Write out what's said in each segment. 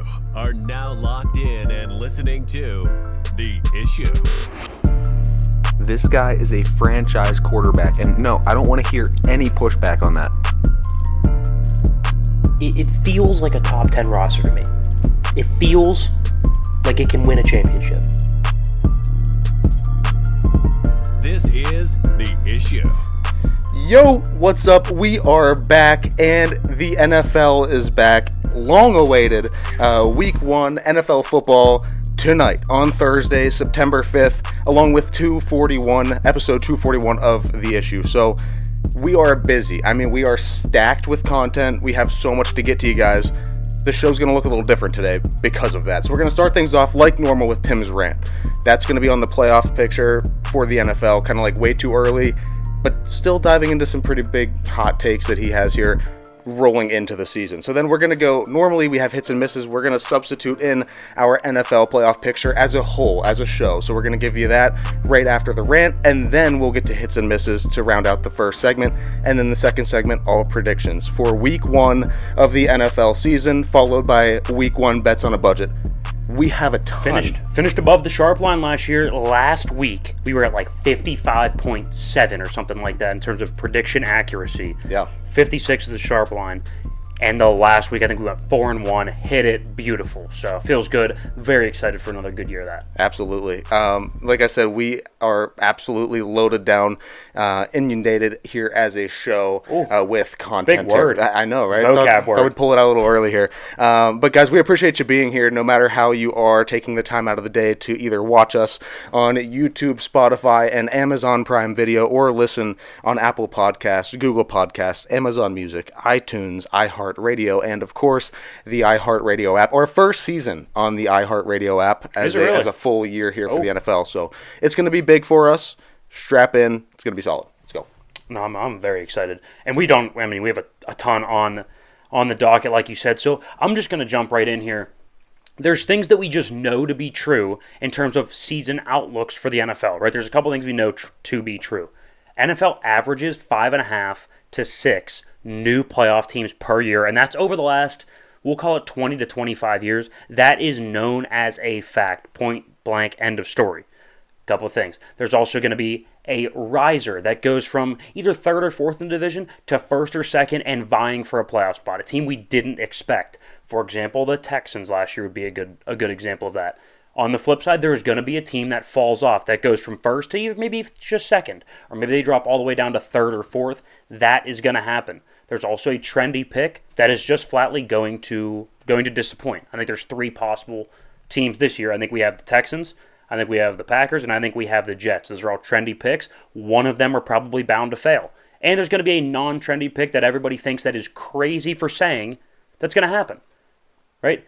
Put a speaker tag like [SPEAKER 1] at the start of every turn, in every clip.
[SPEAKER 1] You are now locked in and listening to The Issue.
[SPEAKER 2] This guy is a franchise quarterback, and no, I don't want to hear any pushback on that.
[SPEAKER 3] It feels like a top 10 roster to me. It feels like it can win a championship.
[SPEAKER 1] This is The Issue.
[SPEAKER 2] Yo, what's up? We are back, and the NFL is back. Long awaited. Week 1 NFL football tonight on Thursday, September 5th, along with episode 241 of The Issue. So we are busy. I mean, we are stacked with content. We have so much to get to you guys. The show's going to look a little different today because of that. So we're going to start things off like normal with Tim's rant. That's going to be on the playoff picture for the NFL, kind of like way too early, but still diving into some pretty big hot takes that he has here rolling into the season. So then we're going to go, normally we have hits and misses. We're going to substitute in our NFL playoff picture as a whole, as a show. So we're going to give you that right after the rant, and then we'll get to hits and misses to round out the first segment. And then the second segment, all predictions for week 1 of the NFL season, followed by week 1 bets on a budget. We have a ton.
[SPEAKER 3] Finished above the sharp line last year. Last week, we were at like 55.7 or something like that in terms of prediction accuracy.
[SPEAKER 2] Yeah.
[SPEAKER 3] 56 is the sharp line. And the last week, I think we went 4-1, hit it, beautiful. So feels good. Very excited for another good year of that.
[SPEAKER 2] Absolutely. Like I said, we are absolutely loaded down, inundated here as a show with content.
[SPEAKER 3] Big word.
[SPEAKER 2] I know, right?
[SPEAKER 3] Vocab word.
[SPEAKER 2] I would pull it out a little early here. But guys, we appreciate you being here, no matter how you are taking the time out of the day to either watch us on YouTube, Spotify, and Amazon Prime Video, or listen on Apple Podcasts, Google Podcasts, Amazon Music, iTunes, iHeartRadio, and of course the iHeartRadio app. Our first season on the iHeartRadio app as a full year here for the NFL. So it's going to be big for us. Strap in. It's going to be solid. Let's go.
[SPEAKER 3] No, I'm very excited. And we have a ton on the docket, like you said. So I'm just going to jump right in here. There's things that we just know to be true in terms of season outlooks for the NFL, right? There's a couple things we know to be true. NFL averages 5.5 to 6 new playoff teams per year, and that's over the last, we'll call it 20 to 25 years. That is known as a fact, point blank, end of story. Couple of things. There's also going to be a riser that goes from either third or fourth in the division to first or second and vying for a playoff spot, a team we didn't expect. For example, the Texans last year would be a good example of that. On the flip side, there's going to be a team that falls off, that goes from first to maybe just second, or maybe they drop all the way down to third or fourth. That is going to happen. There's also a trendy pick that is just flatly going to disappoint. I think there's 3 possible teams this year. I think we have the Texans, I think we have the Packers, and I think we have the Jets. Those are all trendy picks. One of them are probably bound to fail. And there's going to be a non-trendy pick that everybody thinks that is crazy for saying that's going to happen, right?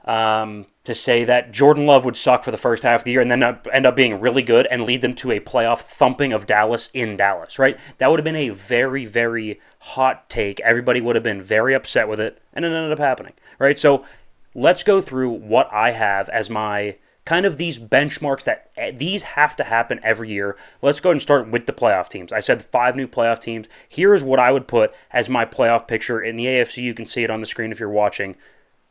[SPEAKER 3] To say that Jordan Love would suck for the first half of the year and then end up being really good and lead them to a playoff thumping of Dallas in Dallas, right? That would have been a very, very hot take. Everybody would have been very upset with it, and it ended up happening, right? So let's go through what I have as my kind of these benchmarks that these have to happen every year. Let's go ahead and start with the playoff teams. I said 5 new playoff teams. Here's what I would put as my playoff picture. In the AFC, you can see it on the screen if you're watching.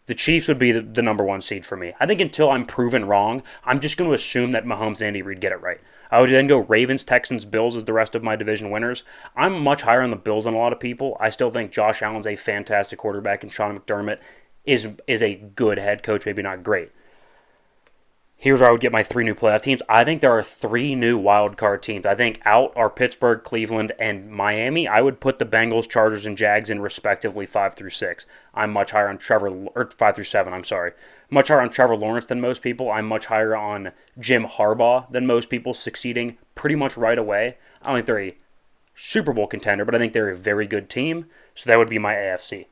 [SPEAKER 3] The Chiefs would be the number 1 seed for me. I think until I'm proven wrong, I'm just going to assume that Mahomes and Andy Reid get it right. I would then go Ravens, Texans, Bills as the rest of my division winners. I'm much higher on the Bills than a lot of people. I still think Josh Allen's a fantastic quarterback, and Sean McDermott is a good head coach, maybe not great. Here's where I would get my 3 new playoff teams. I think there are 3 new wild card teams. I think out are Pittsburgh, Cleveland, and Miami. I would put the Bengals, Chargers, and Jags in respectively 5 through 6. I'm much higher on 5 through 7. I'm sorry. Much higher on Trevor Lawrence than most people. I'm much higher on Jim Harbaugh than most people, succeeding pretty much right away. I don't think they're a Super Bowl contender, but I think they're a very good team. So that would be my AFC.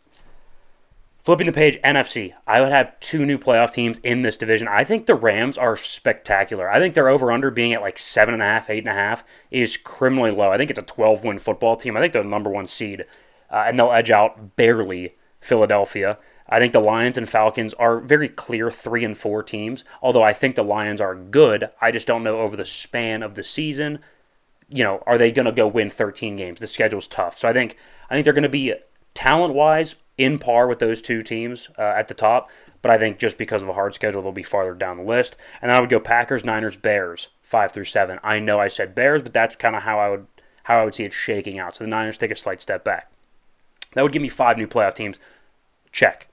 [SPEAKER 3] Flipping the page, NFC. I would have 2 new playoff teams in this division. I think the Rams are spectacular. I think their over-under being at like 7.5, 8.5 is criminally low. I think it's a 12-win football team. I think they're the number 1 seed, and they'll edge out barely Philadelphia. I think the Lions and Falcons are very clear 3 and 4 teams, although I think the Lions are good. I just don't know over the span of the season, are they going to go win 13 games? The schedule's tough. So I think they're going to be talent-wise in par with those 2 teams at the top, but I think just because of a hard schedule, they'll be farther down the list. And then I would go Packers, Niners, Bears, 5 through 7. I know I said Bears, but that's kind of how I would see it shaking out. So the Niners take a slight step back. That would give me 5 new playoff teams. Check.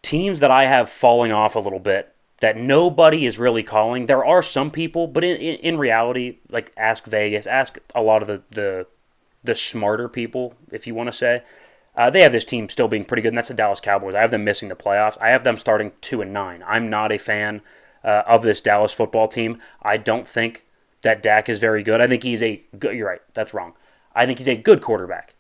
[SPEAKER 3] Teams that I have falling off a little bit that nobody is really calling. There are some people, but in reality, like ask Vegas, ask a lot of the smarter people, if you want to say. They have this team still being pretty good, and that's the Dallas Cowboys. I have them missing the playoffs. I have them starting 2-9. I'm not a fan of this Dallas football team. I don't think that Dak is very good. I think he's a good. You're right. That's wrong. I think he's a good quarterback,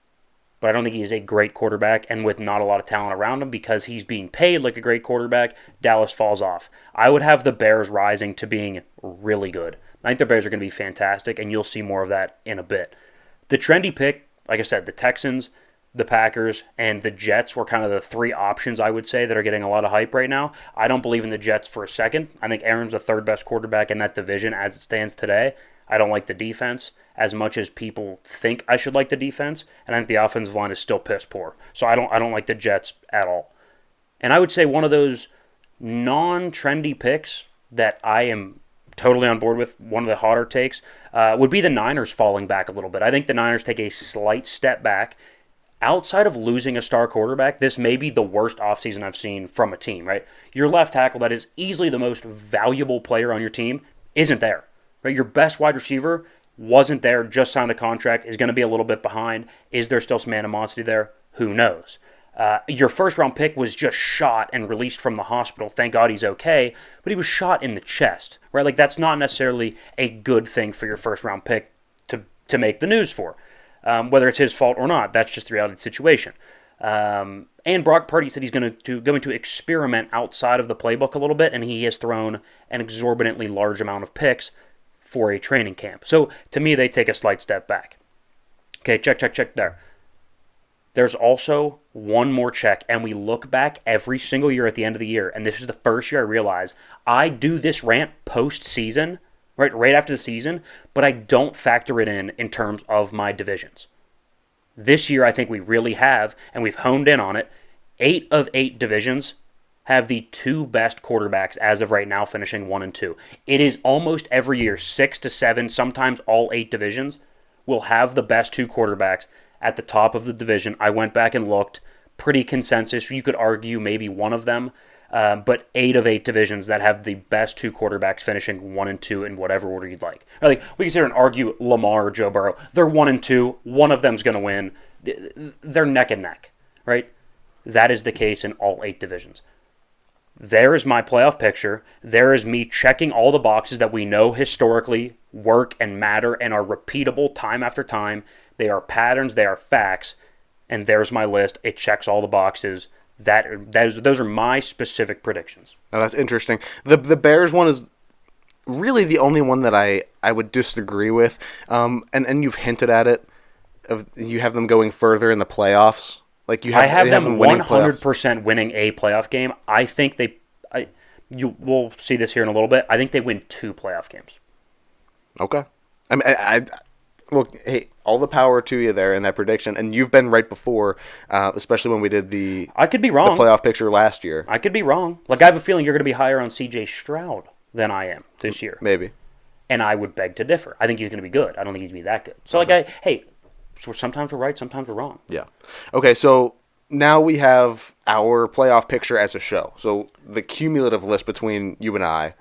[SPEAKER 3] but I don't think he is a great quarterback. And with not a lot of talent around him, because he's being paid like a great quarterback, Dallas falls off. I would have the Bears rising to being really good. I think the Bears are going to be fantastic, and you'll see more of that in a bit. The trendy pick, like I said, the Texans, the Packers, and the Jets were kind of the 3 options, I would say, that are getting a lot of hype right now. I don't believe in the Jets for a second. I think Aaron's the 3rd best quarterback in that division as it stands today. I don't like the defense as much as people think I should like the defense, and I think the offensive line is still piss poor. So I don't like the Jets at all. And I would say one of those non-trendy picks that I am totally on board with, one of the hotter takes, would be the Niners falling back a little bit. I think the Niners take a slight step back. Outside of losing a star quarterback, this may be the worst offseason I've seen from a team, right? Your left tackle, that is easily the most valuable player on your team, isn't there. Right? Your best wide receiver wasn't there, just signed a contract, is going to be a little bit behind. Is there still some animosity there? Who knows? Your first-round pick was just shot and released from the hospital. Thank God he's okay, but he was shot in the chest, right? Like, that's not necessarily a good thing for your first-round pick to make the news for. Whether it's his fault or not, that's just the reality of the situation. And Brock Purdy said he's going to experiment outside of the playbook a little bit, and he has thrown an exorbitantly large amount of picks for a training camp. So, to me, they take a slight step back. Okay, check there. There's also one more check, and we look back every single year at the end of the year, and this is the first year I realize I do this rant post-season, right after the season, but I don't factor it in terms of my divisions. This year, I think we really have, and we've honed in on it, 8 of 8 divisions have the 2 best quarterbacks as of right now, finishing 1 and 2. It is almost every year, 6 to 7, sometimes all 8 divisions will have the best 2 quarterbacks at the top of the division. I went back and looked, pretty consensus. You could argue maybe one of them, but 8 of 8 divisions that have the best 2 quarterbacks finishing 1 and 2 in whatever order you'd like. Like, we can sit here and argue Lamar or Joe Burrow. They're 1 and 2. One of them's going to win. They're neck and neck, right? That is the case in all 8 divisions. There is my playoff picture. There is me checking all the boxes that we know historically work and matter and are repeatable time after time. They are patterns. They are facts. And there's my list. It checks all the boxes. Those are my specific predictions.
[SPEAKER 2] Oh, that's interesting. The Bears one is really the only one that I would disagree with. And you've hinted at it. You have them going further in the playoffs. Like
[SPEAKER 3] I have them 100% winning a playoff game. I think we'll see this here in a little bit. I think they win 2 playoff games.
[SPEAKER 2] Okay. I mean, well, hey, all the power to you there in that prediction, and you've been right before, especially when we did
[SPEAKER 3] I could be wrong.
[SPEAKER 2] The playoff picture last year.
[SPEAKER 3] I could be wrong. Like, I have a feeling you're going to be higher on C.J. Stroud than I am this year.
[SPEAKER 2] Maybe.
[SPEAKER 3] And I would beg to differ. I think he's going to be good. I don't think he's going to be that good. So, so sometimes we're right, sometimes we're wrong.
[SPEAKER 2] Yeah. Okay, so now we have our playoff picture as a show. So the cumulative list between you and I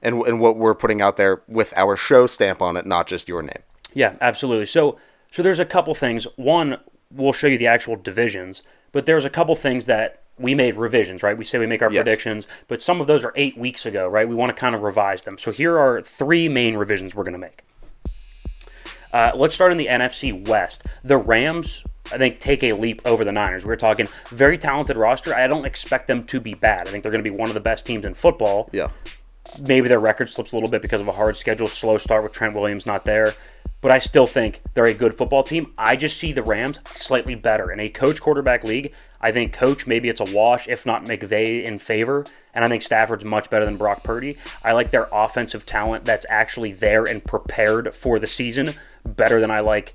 [SPEAKER 2] and what we're putting out there with our show stamp on it, not just your name.
[SPEAKER 3] Yeah, absolutely. So there's a couple things. One, we'll show you the actual divisions, but there's a couple things that we made revisions, right? We say we make our predictions, but some of those are 8 weeks ago, right? We want to kind of revise them. So here are 3 main revisions we're going to make. Let's start in the NFC West. The Rams, I think, take a leap over the Niners. We're talking very talented roster. I don't expect them to be bad. I think they're going to be one of the best teams in football.
[SPEAKER 2] Yeah.
[SPEAKER 3] Maybe their record slips a little bit because of a hard schedule, slow start with Trent Williams not there. But I still think they're a good football team. I just see the Rams slightly better. In a coach quarterback league, I think coach, maybe it's a wash, if not McVay in favor. And I think Stafford's much better than Brock Purdy. I like their offensive talent that's actually there and prepared for the season better than I like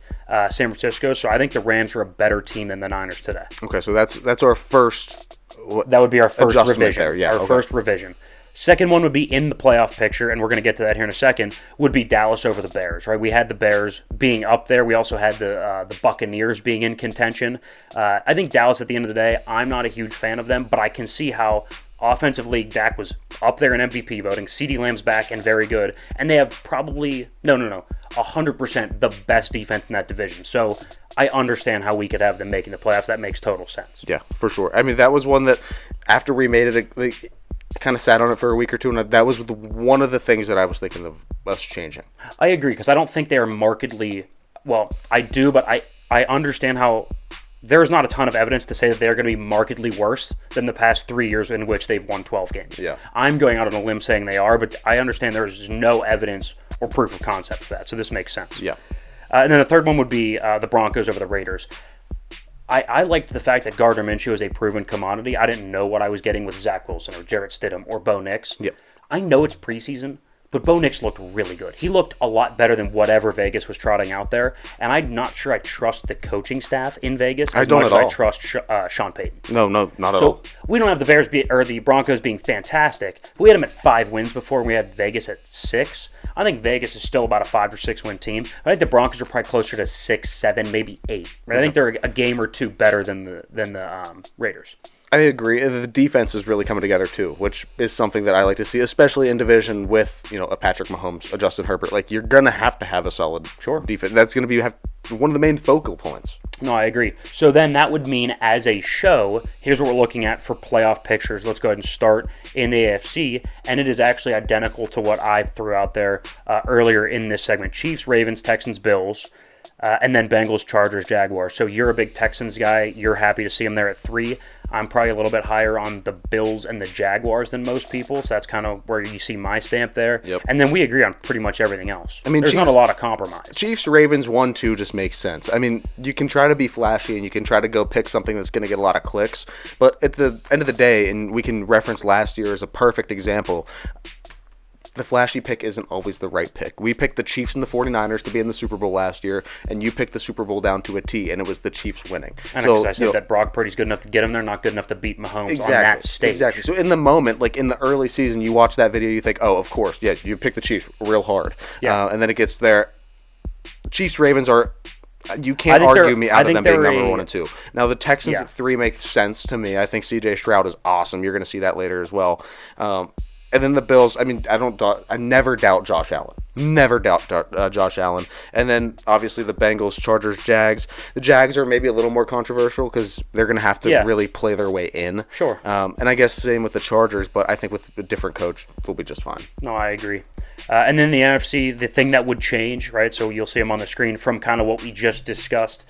[SPEAKER 3] San Francisco. So I think the Rams are a better team than the Niners today.
[SPEAKER 2] Okay, so that's our first
[SPEAKER 3] That would be our first
[SPEAKER 2] adjustment
[SPEAKER 3] revision.
[SPEAKER 2] there, yeah,
[SPEAKER 3] Our
[SPEAKER 2] okay.
[SPEAKER 3] first revision. Second one would be in the playoff picture, and we're going to get to that here in a second, would be Dallas over the Bears, right? We had the Bears being up there. We also had the Buccaneers being in contention. I think Dallas, at the end of the day, I'm not a huge fan of them, but I can see how offensively Dak was up there in MVP voting. CeeDee Lamb's back and very good. And they have probably, 100% the best defense in that division. So I understand how we could have them making the playoffs. That makes total sense.
[SPEAKER 2] Yeah, for sure. I mean, that was one that after we made it, kind of sat on it for a week or two, and that was one of the things that I was thinking of us changing.
[SPEAKER 3] I agree, because I don't think they are markedly, well, I do, but I understand how there's not a ton of evidence to say that they're going to be markedly worse than the past 3 years in which they've won 12 games.
[SPEAKER 2] Yeah.
[SPEAKER 3] I'm going out on a limb saying they are, but I understand there's no evidence or proof of concept for that, so this makes sense.
[SPEAKER 2] Yeah.
[SPEAKER 3] And then the third one would be the Broncos over the Raiders. I liked the fact that Gardner Minshew is a proven commodity. I didn't know what I was getting with Zach Wilson or Jarrett Stidham or Bo Nix.
[SPEAKER 2] Yep.
[SPEAKER 3] I know it's preseason, but Bo Nix looked really good. He looked a lot better than whatever Vegas was trotting out there, and I'm not sure I trust the coaching staff in Vegas as much as I trust Sean Payton.
[SPEAKER 2] No, not at all.
[SPEAKER 3] So we don't have the Bears or the Broncos being fantastic. But we had them at 5 wins before, and we had Vegas at 6. I think Vegas is still about a 5 or 6 win team. I think the Broncos are probably closer to 6, 7, maybe 8. Right? I think they're a game or two better than the Raiders.
[SPEAKER 2] I agree. The defense is really coming together too, which is something that I like to see, especially in division with a Patrick Mahomes, a Justin Herbert. Like, you're gonna have to have a solid defense. That's gonna be one of the main focal points.
[SPEAKER 3] No, I agree. So then that would mean, as a show, here's what we're looking at for playoff pictures. Let's go ahead and start in the AFC, and it is actually identical to what I threw out there earlier in this segment. Chiefs, Ravens, Texans, Bills, and then Bengals, Chargers, Jaguars. So you're a big Texans guy. You're happy to see them there at 3. I'm probably a little bit higher on the Bills and the Jaguars than most people, so that's kind of where you see my stamp there.
[SPEAKER 2] Yep.
[SPEAKER 3] And then we agree on pretty much everything else.
[SPEAKER 2] I mean,
[SPEAKER 3] there's not a lot of compromise.
[SPEAKER 2] Chiefs, Ravens 1-2 just makes sense. I mean, you can try to be flashy and you can try to go pick something that's going to get a lot of clicks, but at the end of the day, and we can reference last year as a perfect example, the flashy pick isn't always the right pick. We picked the Chiefs and the 49ers to be in the Super Bowl last year, and you picked the Super Bowl down to a T, and it was the Chiefs winning.
[SPEAKER 3] And because I said that Brock Purdy's good enough to get him there, not good enough to beat Mahomes on that stage.
[SPEAKER 2] Exactly. So in the moment, like in the early season, you watch that video, you think, oh, of course, yeah, you pick the Chiefs real hard.
[SPEAKER 3] Yeah.
[SPEAKER 2] And then it gets there. Chiefs, Ravens are... You can't argue me out of them being number 1 and 2. Now, the Texans at 3 makes sense to me. I think C.J. Stroud is awesome. You're going to see that later as well. And then the Bills, I mean, I never doubt Josh Allen. Never doubt Josh Allen. And then, obviously, the Bengals, Chargers, Jags. The Jags are maybe a little more controversial because they're going to have to really play their way in.
[SPEAKER 3] Sure.
[SPEAKER 2] And I guess same with the Chargers, but I think with a different coach, they'll be just fine.
[SPEAKER 3] No, I agree. And then the NFC, the thing that would change, right, so you'll see them on the screen from kind of what we just discussed,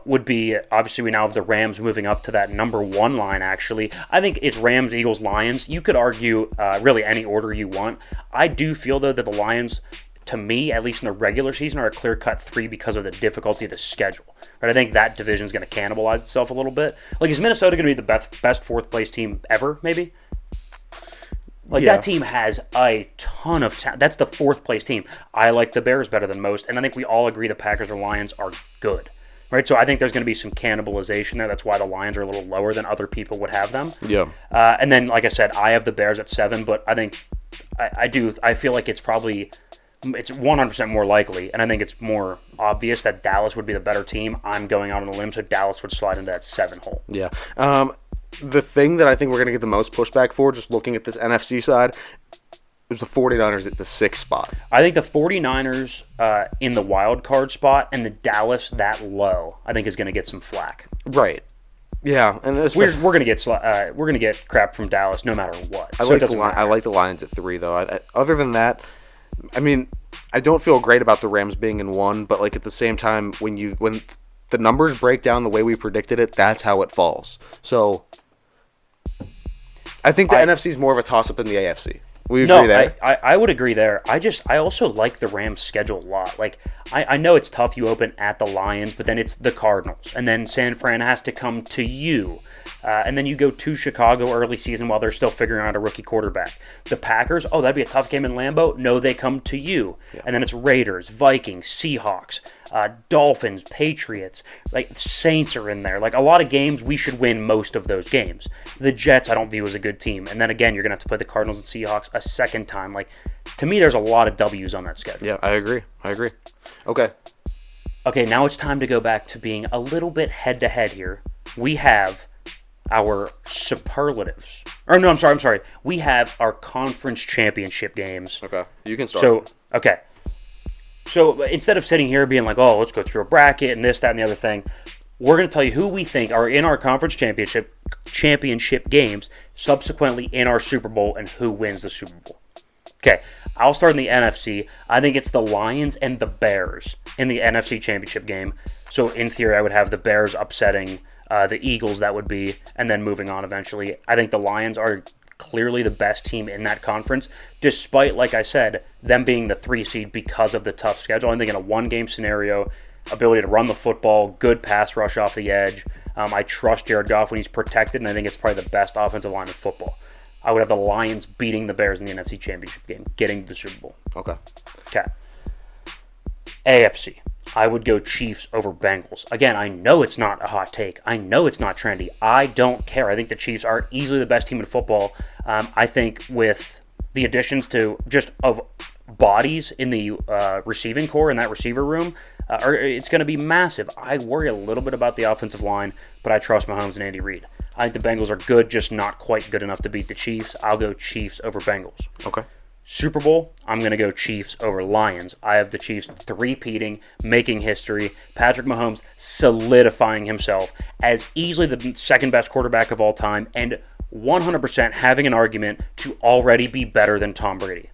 [SPEAKER 3] would be, obviously we now have the Rams moving up to that number 1 line, actually. I think it's Rams, Eagles, Lions. You could argue really any order you want. I do feel, though, that the Lions, to me, at least in the regular season, are a clear-cut 3 because of the difficulty of the schedule. Right? I think that division is going to cannibalize itself a little bit. Like, is Minnesota going to be the best fourth-place team ever, maybe? Like, that team has a ton of talent. That's the 4th-place team. I like the Bears better than most, and I think we all agree the Packers or Lions are good. Right, so I think there's going to be some cannibalization there. That's why the Lions are a little lower than other people would have them.
[SPEAKER 2] Yeah.
[SPEAKER 3] And then, like I said, I have the Bears at 7, but I think I feel like it's 100% more likely, and I think it's more obvious that Dallas would be the better team. I'm going out on a limb, so Dallas would slide into that 7 hole.
[SPEAKER 2] Yeah. The thing that I think we're going to get the most pushback for, just looking at this NFC side, is the 49ers at the 6th spot.
[SPEAKER 3] I think the 49ers in the wild card spot and the Dallas that low, I think is going to get some flack.
[SPEAKER 2] Right. Yeah, and
[SPEAKER 3] we're going to get crap from Dallas no matter what.
[SPEAKER 2] I like the Lions at 3 though. Other than that, I mean, I don't feel great about the Rams being in 1, but like at the same time, when the numbers break down the way we predicted it, that's how it falls. So I think the NFC is more of a toss-up than the AFC. We agree there.
[SPEAKER 3] I would agree there. I also like the Rams' schedule a lot. Like, I know it's tough. You open at the Lions, but then it's the Cardinals, and then San Fran has to come to you. And then you go to Chicago early season while they're still figuring out a rookie quarterback. The Packers, that'd be a tough game in Lambeau. No, they come to you. Yeah. And then it's Raiders, Vikings, Seahawks. Dolphins, Patriots, like Saints are in there. Like a lot of games, we should win most of those games. The Jets, I don't view as a good team. And then again, you're going to have to play the Cardinals and Seahawks a second time. Like, to me, there's a lot of W's on that schedule.
[SPEAKER 2] Yeah, I agree.
[SPEAKER 3] Okay, now it's time to go back to being a little bit head-to-head here. We have our superlatives. Or no, I'm sorry. We have our conference championship games.
[SPEAKER 2] Okay, you can start.
[SPEAKER 3] So instead of sitting here being like, oh, let's go through a bracket and this, that, and the other thing, we're going to tell you who we think are in our conference championship games, subsequently in our Super Bowl, and who wins the Super Bowl. Okay, I'll start in the NFC. I think it's the Lions and the Bears in the NFC Championship game. So in theory, I would have the Bears upsetting the Eagles, that would be, and then moving on eventually. I think the Lions are clearly the best team in that conference, despite, like I said, them being the 3 seed because of the tough schedule. I think in a one-game scenario, ability to run the football, good pass rush off the edge. I trust Jared Goff when he's protected, and I think it's probably the best offensive line in football. I would have the Lions beating the Bears in the NFC Championship game, getting to the Super Bowl.
[SPEAKER 2] Okay.
[SPEAKER 3] AFC. I would go Chiefs over Bengals. Again, I know it's not a hot take. I know it's not trendy. I don't care. I think the Chiefs are easily the best team in football. I think with the additions to just of bodies in the receiving core in that receiver room, it's going to be massive. I worry a little bit about the offensive line, but I trust Mahomes and Andy Reid. I think the Bengals are good, just not quite good enough to beat the Chiefs. I'll go Chiefs over Bengals.
[SPEAKER 2] Okay.
[SPEAKER 3] Super Bowl, I'm going to go Chiefs over Lions. I have the Chiefs three-peating, making history. Patrick Mahomes solidifying himself as easily the second-best quarterback of all time and 100% having an argument to already be better than Tom Brady.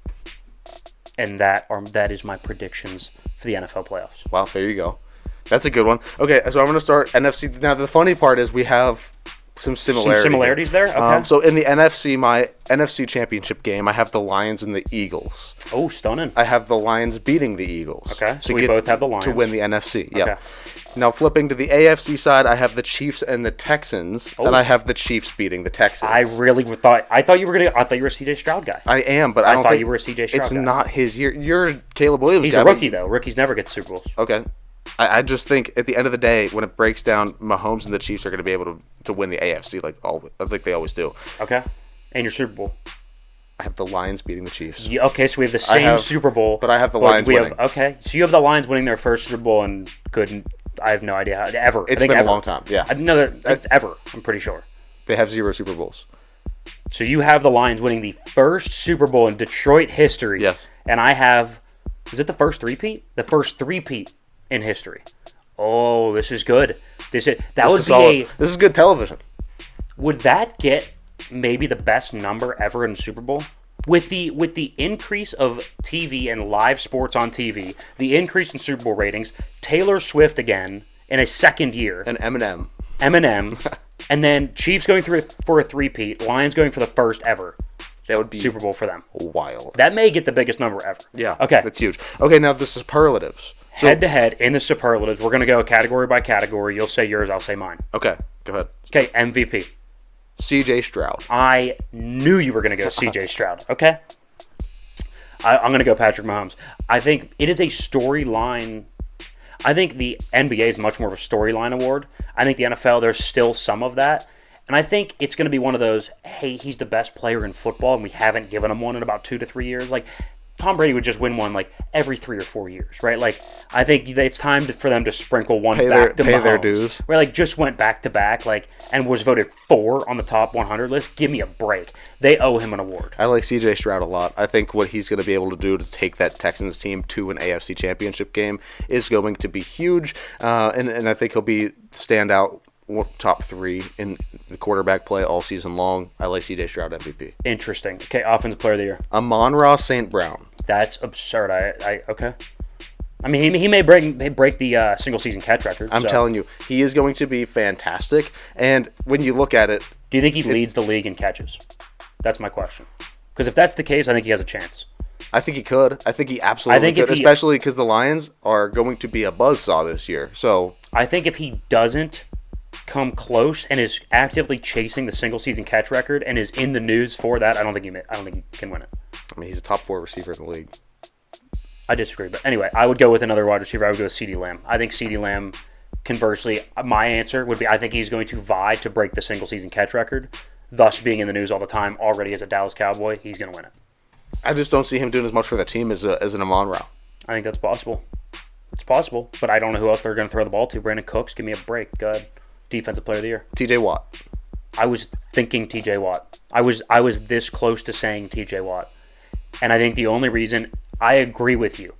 [SPEAKER 3] And that is my predictions for the NFL playoffs.
[SPEAKER 2] Wow, there you go. That's a good one. Okay, so I'm going to start NFC. Now, the funny part is we have some similarities
[SPEAKER 3] there? Okay.
[SPEAKER 2] So in the NFC, my NFC Championship game, I have the Lions and the Eagles.
[SPEAKER 3] Oh, stunning.
[SPEAKER 2] I have the Lions beating the Eagles.
[SPEAKER 3] Okay, so we both have the Lions.
[SPEAKER 2] To win the NFC, yeah.
[SPEAKER 3] Okay.
[SPEAKER 2] Now, flipping to the AFC side, I have the Chiefs and the Texans, and I have the Chiefs beating the Texans.
[SPEAKER 3] I thought you were a CJ Stroud guy.
[SPEAKER 2] I am, but I don't
[SPEAKER 3] thought
[SPEAKER 2] think
[SPEAKER 3] you were a CJ Stroud
[SPEAKER 2] it's
[SPEAKER 3] guy.
[SPEAKER 2] not his year. You're a Caleb Williams
[SPEAKER 3] He's
[SPEAKER 2] guy.
[SPEAKER 3] a rookie, though. Rookies never get Super Bowls.
[SPEAKER 2] Okay. I just think at the end of the day, when it breaks down, Mahomes and the Chiefs are going to be able to win the AFC like they always do.
[SPEAKER 3] Okay. And your Super Bowl.
[SPEAKER 2] I have the Lions beating the Chiefs.
[SPEAKER 3] Yeah, okay, so we have the same Super Bowl.
[SPEAKER 2] But I have the Lions winning.
[SPEAKER 3] Okay, so you have the Lions winning their first Super Bowl and I have no idea how, ever.
[SPEAKER 2] It's been a long time, yeah.
[SPEAKER 3] I know that's ever, I'm pretty sure.
[SPEAKER 2] They have 0 Super Bowls.
[SPEAKER 3] So you have the Lions winning the first Super Bowl in Detroit history.
[SPEAKER 2] Yes.
[SPEAKER 3] And I have, is it the first three-peat? The first three-peat in history. Oh, this is good. This
[SPEAKER 2] is good television.
[SPEAKER 3] Would that get maybe the best number ever in a Super Bowl? With the increase of TV and live sports on TV, the increase in Super Bowl ratings, Taylor Swift again in a second year.
[SPEAKER 2] And Eminem.
[SPEAKER 3] And then Chiefs going through for a three-peat, Lions going for the first ever.
[SPEAKER 2] That would be
[SPEAKER 3] Super Bowl for them.
[SPEAKER 2] Wild.
[SPEAKER 3] That may get the biggest number ever.
[SPEAKER 2] Yeah.
[SPEAKER 3] Okay.
[SPEAKER 2] That's huge. Okay, now the superlatives.
[SPEAKER 3] Head-to-head in the superlatives, we're going to go category by category. You'll say yours, I'll say mine.
[SPEAKER 2] Okay, go ahead.
[SPEAKER 3] Okay, MVP.
[SPEAKER 2] CJ Stroud.
[SPEAKER 3] I knew you were going to go CJ Stroud. Okay? I'm going to go Patrick Mahomes. I think it is a storyline. I think the NBA is much more of a storyline award. I think the NFL, there's still some of that. And I think it's going to be one of those, hey, he's the best player in football, and we haven't given him one in about 2 to 3 years. Like, Tom Brady would just win one like every 3 or 4 years, right? Like, I think it's time for them to sprinkle one back to Mahomes.
[SPEAKER 2] Pay their dues.
[SPEAKER 3] Right, like just went back to back, like, and was voted 4 on the top 100 list. Give me a break. They owe him an award.
[SPEAKER 2] I like CJ Stroud a lot. I think what he's going to be able to do to take that Texans team to an AFC Championship game is going to be huge, and I think he'll be standout top 3 in the quarterback play all season long. I like CJ Stroud MVP.
[SPEAKER 3] Interesting. Okay, offensive player of the year.
[SPEAKER 2] Amon-Ra St. Brown.
[SPEAKER 3] That's absurd. Okay. I mean, he may break the single season catch record.
[SPEAKER 2] I'm telling you, he is going to be fantastic. And when you look at it,
[SPEAKER 3] do you think he leads the league in catches? That's my question. Because if that's the case, I think he has a chance.
[SPEAKER 2] I think he could. I think he absolutely could, especially because the Lions are going to be a buzzsaw this year. So
[SPEAKER 3] I think if he doesn't come close and is actively chasing the single season catch record and is in the news for that, I don't think he can win it.
[SPEAKER 2] I mean, he's a top 4 receiver in the league.
[SPEAKER 3] I disagree. But anyway, I would go with another wide receiver. I would go with CeeDee Lamb. I think CeeDee Lamb, conversely, my answer would be I think he's going to vie to break the single-season catch record, thus being in the news all the time already as a Dallas Cowboy. He's going to win it.
[SPEAKER 2] I just don't see him doing as much for the team as an Amon-Ra.
[SPEAKER 3] I think that's possible. It's possible, but I don't know who else they're going to throw the ball to. Brandon Cooks, give me a break. Go ahead. Defensive Player of the Year.
[SPEAKER 2] TJ Watt.
[SPEAKER 3] I was thinking TJ Watt. I was this close to saying TJ Watt. And I think the only reason I agree with you,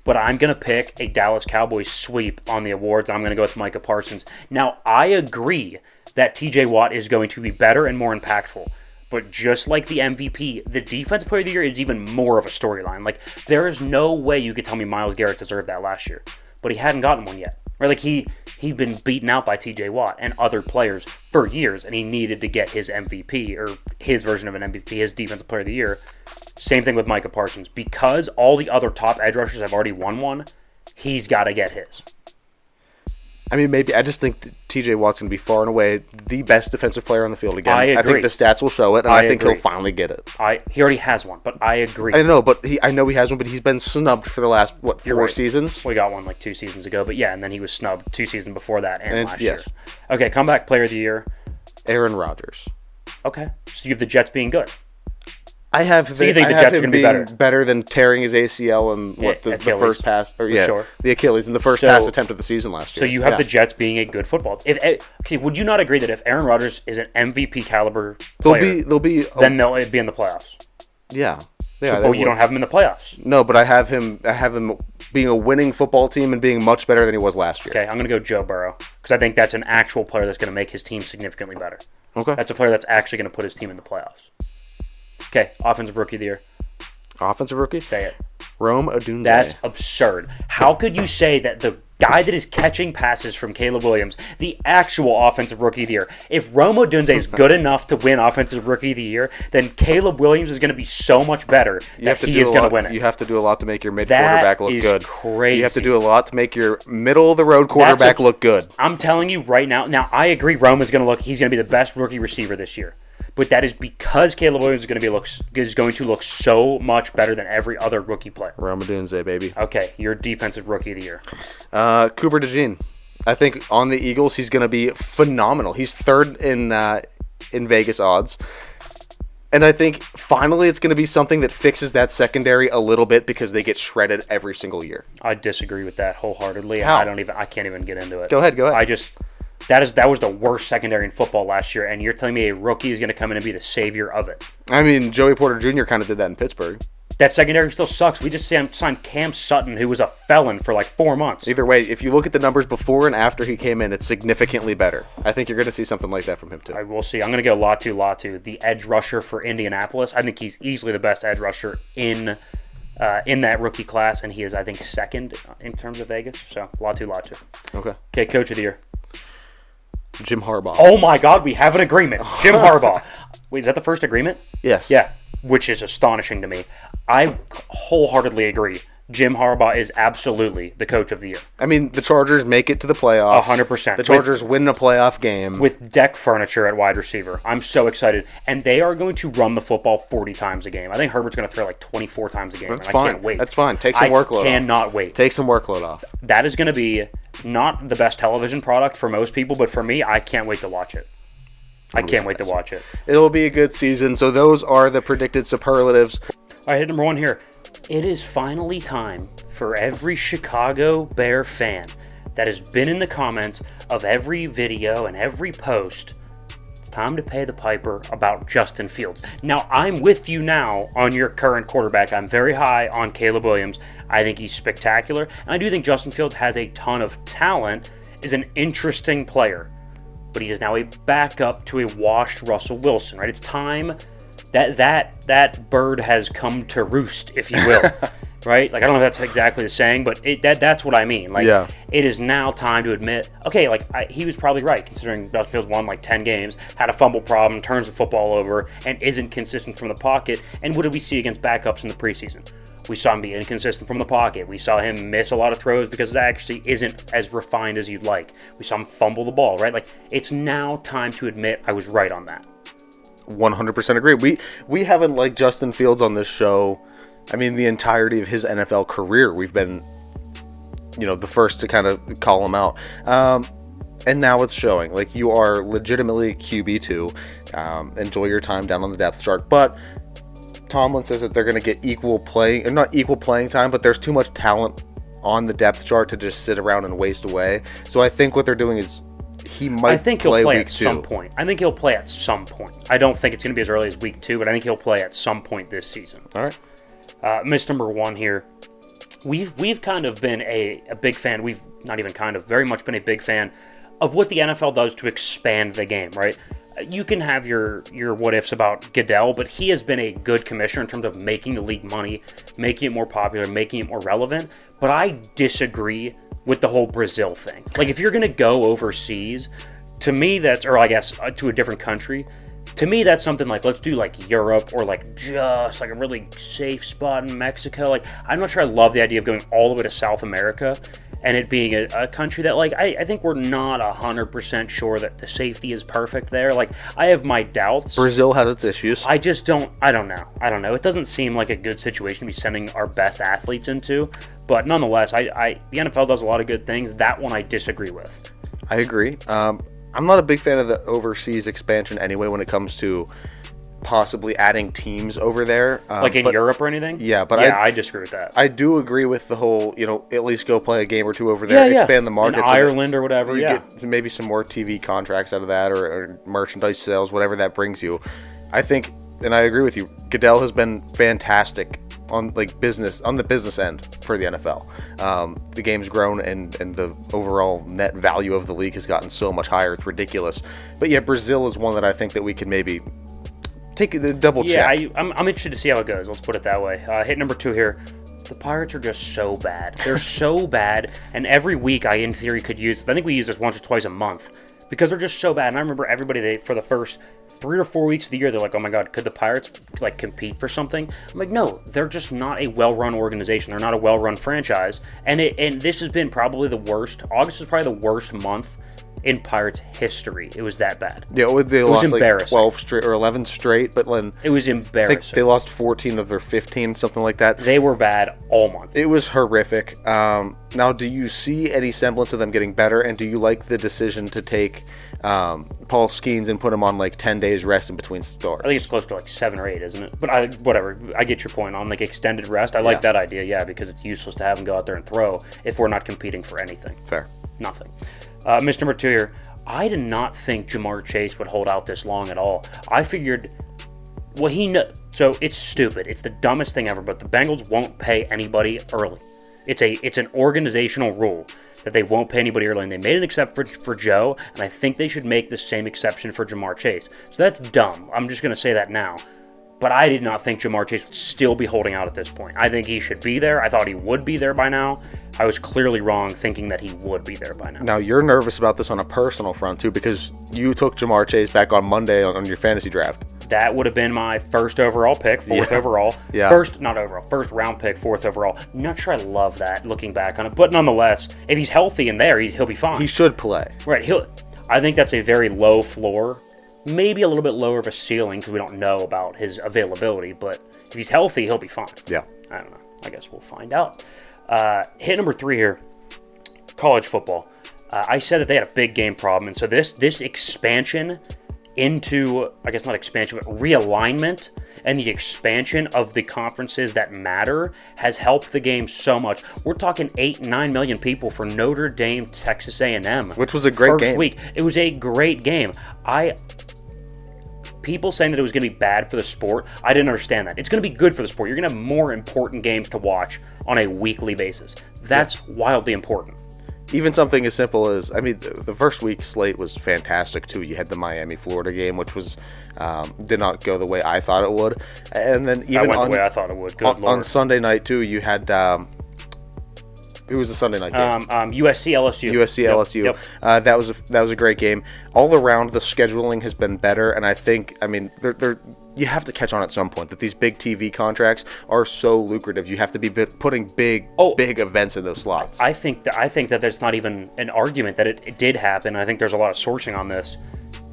[SPEAKER 3] but I'm going to pick a Dallas Cowboys sweep on the awards. I'm going to go with Micah Parsons. Now, I agree that TJ Watt is going to be better and more impactful. But just like the MVP, the Defensive Player of the Year is even more of a storyline. Like, there is no way you could tell me Myles Garrett deserved that last year. But he hadn't gotten one yet. Right? Like, he'd been beaten out by TJ Watt and other players for years, and he needed to get his MVP, or his version of an MVP, his Defensive Player of the Year. Same thing with Micah Parsons. Because all the other top edge rushers have already won one, he's got to get his.
[SPEAKER 2] I mean, maybe. I just think TJ Watt's going to be far and away the best defensive player on the field again.
[SPEAKER 3] I agree.
[SPEAKER 2] think the stats will show it, and I think he'll finally get it.
[SPEAKER 3] He already has one, but I agree.
[SPEAKER 2] I know, I know he has one, but he's been snubbed for the last, four seasons?
[SPEAKER 3] We got one like 2 seasons ago, but yeah, and then he was snubbed 2 seasons before that and last year. Okay, comeback player of the year.
[SPEAKER 2] Aaron Rodgers.
[SPEAKER 3] Okay, so you have the Jets being good.
[SPEAKER 2] I have
[SPEAKER 3] so you think the Jets are going to be
[SPEAKER 2] better than tearing his ACL and the first pass, the Achilles in the first pass attempt of the season last year.
[SPEAKER 3] So you have the Jets being a good football. Would you not agree that if Aaron Rodgers is an MVP caliber player, then they'll be in the playoffs?
[SPEAKER 2] Yeah.
[SPEAKER 3] But you don't have him in the playoffs.
[SPEAKER 2] No, but I have him being a winning football team and being much better than he was last year.
[SPEAKER 3] Okay, I'm going to go Joe Burrow because I think that's an actual player that's going to make his team significantly better.
[SPEAKER 2] Okay.
[SPEAKER 3] That's a player that's actually going to put his team in the playoffs. Okay, Offensive Rookie of the Year.
[SPEAKER 2] Offensive Rookie?
[SPEAKER 3] Say it.
[SPEAKER 2] Rome Odunze.
[SPEAKER 3] That's absurd. How could you say that the guy that is catching passes from Caleb Williams, the actual Offensive Rookie of the Year, if Rome Odunze is good enough to win Offensive Rookie of the Year, then Caleb Williams is going to be so much better that he is going to win it.
[SPEAKER 2] You have to do a lot to make your mid-quarterback look good.
[SPEAKER 3] That is crazy.
[SPEAKER 2] You have to do a lot to make your middle-of-the-road quarterback look good.
[SPEAKER 3] I'm telling you right now. Now, I agree Rome is going to be the best rookie receiver this year. But that is because Caleb Williams is going to look so much better than every other rookie player.
[SPEAKER 2] Rome Odunze, baby.
[SPEAKER 3] Okay, your Defensive Rookie of the Year.
[SPEAKER 2] Cooper DeJean. I think on the Eagles, he's going to be phenomenal. He's third in Vegas odds. And I think finally it's going to be something that fixes that secondary a little bit because they get shredded every single year.
[SPEAKER 3] I disagree with that wholeheartedly.
[SPEAKER 2] How?
[SPEAKER 3] I can't even get into it.
[SPEAKER 2] Go ahead.
[SPEAKER 3] That was the worst secondary in football last year, and you're telling me a rookie is going to come in and be the savior of it.
[SPEAKER 2] I mean, Joey Porter Jr. kind of did that in Pittsburgh.
[SPEAKER 3] That secondary still sucks. We just signed Cam Sutton, who was a felon for like 4 months.
[SPEAKER 2] Either way, if you look at the numbers before and after he came in, it's significantly better. I think you're going to see something like that from him, too.
[SPEAKER 3] I will see. I'm going to go Latu, the edge rusher for Indianapolis. I think he's easily the best edge rusher in that rookie class, and he is, I think, second in terms of Vegas. So, Latu. Okay, Coach of the Year.
[SPEAKER 2] Jim Harbaugh.
[SPEAKER 3] Oh my God, we have an agreement. Jim Harbaugh. Wait, is that the first agreement?
[SPEAKER 2] Yes.
[SPEAKER 3] Yeah, which is astonishing to me. I wholeheartedly agree. Jim Harbaugh is absolutely the Coach of the Year.
[SPEAKER 2] I mean, the Chargers make it to the playoffs.
[SPEAKER 3] 100%.
[SPEAKER 2] The Chargers win a playoff game.
[SPEAKER 3] With deck furniture at wide receiver. I'm so excited. And they are going to run the football 40 times a game. I think Herbert's going to throw like 24 times a game.
[SPEAKER 2] That's
[SPEAKER 3] and
[SPEAKER 2] fine.
[SPEAKER 3] I can't wait.
[SPEAKER 2] That's fine. Take some workload off.
[SPEAKER 3] I cannot wait.
[SPEAKER 2] Take some workload off.
[SPEAKER 3] That is going to be not the best television product for most people, but for me, I can't wait to watch it. I can't wait to watch it.
[SPEAKER 2] It'll be a good season. So those are the predicted superlatives.
[SPEAKER 3] All right, hit number 1 here. It is finally time for every Chicago Bear fan that has been in the comments of every video and every post. It's time to pay the piper about Justin Fields. Now, I'm with you now on your current quarterback. I'm very high on Caleb Williams. I think he's spectacular. And I do think Justin Fields has a ton of talent, is an interesting player. But he is now a backup to a washed Russell Wilson, right? It's time that bird has come to roost, if you will. Right? Like, I don't know if that's exactly the saying, but that's what I mean. Like,
[SPEAKER 2] yeah.
[SPEAKER 3] It is now time to admit, okay, he was probably right, considering Justin Fields won like 10 games, had a fumble problem, turns the football over, and isn't consistent from the pocket. And what did we see against backups in the preseason? We saw him be inconsistent from the pocket. We saw him miss a lot of throws because it actually isn't as refined as you'd like. We saw him fumble the ball, right? Like, it's now time to admit I was right on that.
[SPEAKER 2] 100% agree. We haven't liked Justin Fields on this show I mean, the entirety of his NFL career, we've been, the first to kind of call him out. And now it's showing. Like, you are legitimately QB2. Enjoy your time down on the depth chart. But Tomlin says that they're going to get not equal playing time, but there's too much talent on the depth chart to just sit around and waste away. So I think what they're doing is he might
[SPEAKER 3] I think he'll play
[SPEAKER 2] week
[SPEAKER 3] at
[SPEAKER 2] 2.
[SPEAKER 3] some point. I think he'll play at some point. I don't think it's going to be as early as week 2, but I think he'll play at some point this season.
[SPEAKER 2] All right.
[SPEAKER 3] Miss number 1 here. We've kind of been a big fan. We've not even kind of, very much been a big fan of what the NFL does to expand the game, right? You can have your what ifs about Goodell, but he has been a good commissioner in terms of making the league money, making it more popular, making it more relevant. But I disagree with the whole Brazil thing. Like, if you're going to go overseas, to me or I guess to a different country, to me that's something like, let's do like Europe, or like just like a really safe spot in Mexico. Like, I'm not sure I love the idea of going all the way to South America and it being a country that, like, I think we're not 100% sure that the safety is perfect there. Like, I have my doubts.
[SPEAKER 2] Brazil has its issues.
[SPEAKER 3] I don't know. It doesn't seem like a good situation to be sending our best athletes into. But nonetheless, the NFL does a lot of good things. That one I disagree with.
[SPEAKER 2] I agree. I'm not a big fan of the overseas expansion anyway when it comes to possibly adding teams over there.
[SPEAKER 3] Like in Europe or anything?
[SPEAKER 2] Yeah, but
[SPEAKER 3] I disagree with that.
[SPEAKER 2] I do agree with the whole, at least go play a game or two over there, expand the market.
[SPEAKER 3] In Ireland or whatever,
[SPEAKER 2] get maybe some more TV contracts out of that, or merchandise sales, whatever that brings you. I think, and I agree with you, Goodell has been fantastic on the business end for the NFL. The game's grown and the overall net value of the league has gotten so much higher. It's ridiculous. But yeah, Brazil is one that I think that we could maybe take a double check.
[SPEAKER 3] Yeah, I'm interested to see how it goes. Let's put it that way. Hit number 2 here. The Pirates are just so bad. They're so bad, and every week I, in theory, could use. I think we use this once or twice a month because they're just so bad. And I remember everybody, for the first 3 or 4 weeks of the year, they're like, "Oh my God, could the Pirates compete for something?" I'm like, no, they're just not a well-run organization. They're not a well-run franchise, and this has been probably the worst. August is probably the worst month in Pirates history. It was that bad.
[SPEAKER 2] Yeah, they lost like 12 straight or 11 straight, but when
[SPEAKER 3] it was embarrassing.
[SPEAKER 2] I think they lost 14 of their 15, something like that.
[SPEAKER 3] They were bad all month.
[SPEAKER 2] It was horrific. Now, do you see any semblance of them getting better, and do you like the decision to take Paul Skeens and put him on 10 days rest in between starts?
[SPEAKER 3] I think it's close to 7 or 8, isn't it? But whatever. I get your point on extended rest. I like that idea, because it's useless to have him go out there and throw if we're not competing for anything.
[SPEAKER 2] Fair.
[SPEAKER 3] Nothing. Miss number 2 here. I did not think Jamar Chase would hold out this long at all. I figured, so it's stupid. It's the dumbest thing ever, but the Bengals won't pay anybody early. It's an organizational rule that they won't pay anybody early, and they made an exception for Joe, and I think they should make the same exception for Jamar Chase. So that's dumb. I'm just going to say that now. But I did not think Jamar Chase would still be holding out at this point. I think he should be there. I thought he would be there by now. I was clearly wrong thinking that he would be there by now.
[SPEAKER 2] Now, you're nervous about this on a personal front, too, because you took Jamar Chase back on Monday on your fantasy draft.
[SPEAKER 3] That would have been my first overall pick, fourth overall.
[SPEAKER 2] Yeah.
[SPEAKER 3] First round pick, fourth overall. Not sure I love that looking back on it, but nonetheless, if he's healthy and there, he'll be fine.
[SPEAKER 2] He should play.
[SPEAKER 3] Right. I think that's a very low floor. Maybe a little bit lower of a ceiling because we don't know about his availability, but if he's healthy, he'll be fine.
[SPEAKER 2] Yeah.
[SPEAKER 3] I don't know. I guess we'll find out. Hit number 3 here, college football. I said that they had a big game problem, and so this expansion into, I guess not expansion, but realignment and the expansion of the conferences that matter has helped the game so much. We're talking 8-9 million people for Notre Dame, Texas A&M.
[SPEAKER 2] Which was a great game.
[SPEAKER 3] First week. It was a great game. People saying that it was going to be bad for the sport, I didn't understand that. It's going to be good for the sport. You're going to have more important games to watch on a weekly basis. That's wildly important.
[SPEAKER 2] Even something as simple as, the first week slate was fantastic, too. You had the Miami-Florida game, which was did not go the way I thought it would. And then even
[SPEAKER 3] the way I thought it would. Good Lord.
[SPEAKER 2] On Sunday night, too, you had... It was a Sunday night game.
[SPEAKER 3] USC LSU.
[SPEAKER 2] LSU.
[SPEAKER 3] Yep.
[SPEAKER 2] That was a great game. All around, the scheduling has been better, and I think, you have to catch on at some point that these big TV contracts are so lucrative. You have to be putting big events in those slots.
[SPEAKER 3] I think that there's not even an argument that it did happen. I think there's a lot of sourcing on this.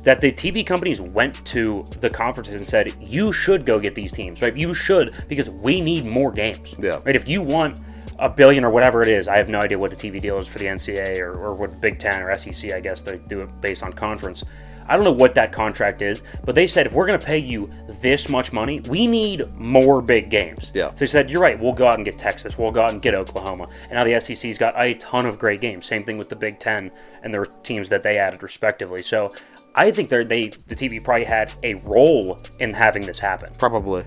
[SPEAKER 3] that the TV companies went to the conferences and said, you should go get these teams, right? You should, because we need more games.
[SPEAKER 2] Yeah.
[SPEAKER 3] Right? If you want $1 billion or whatever it is, I have no idea what the TV deal is for the NCAA or what Big Ten or SEC, I guess they do it based on conference. I don't know what that contract is, but they said if we're going to pay you this much money, we need more big games.
[SPEAKER 2] Yeah.
[SPEAKER 3] So they said, you're right, we'll go out and get Texas, we'll go out and get Oklahoma. And now the SEC's got a ton of great games. Same thing with the Big Ten and their teams that they added respectively. So I think the TV probably had a role in having this happen.
[SPEAKER 2] Probably.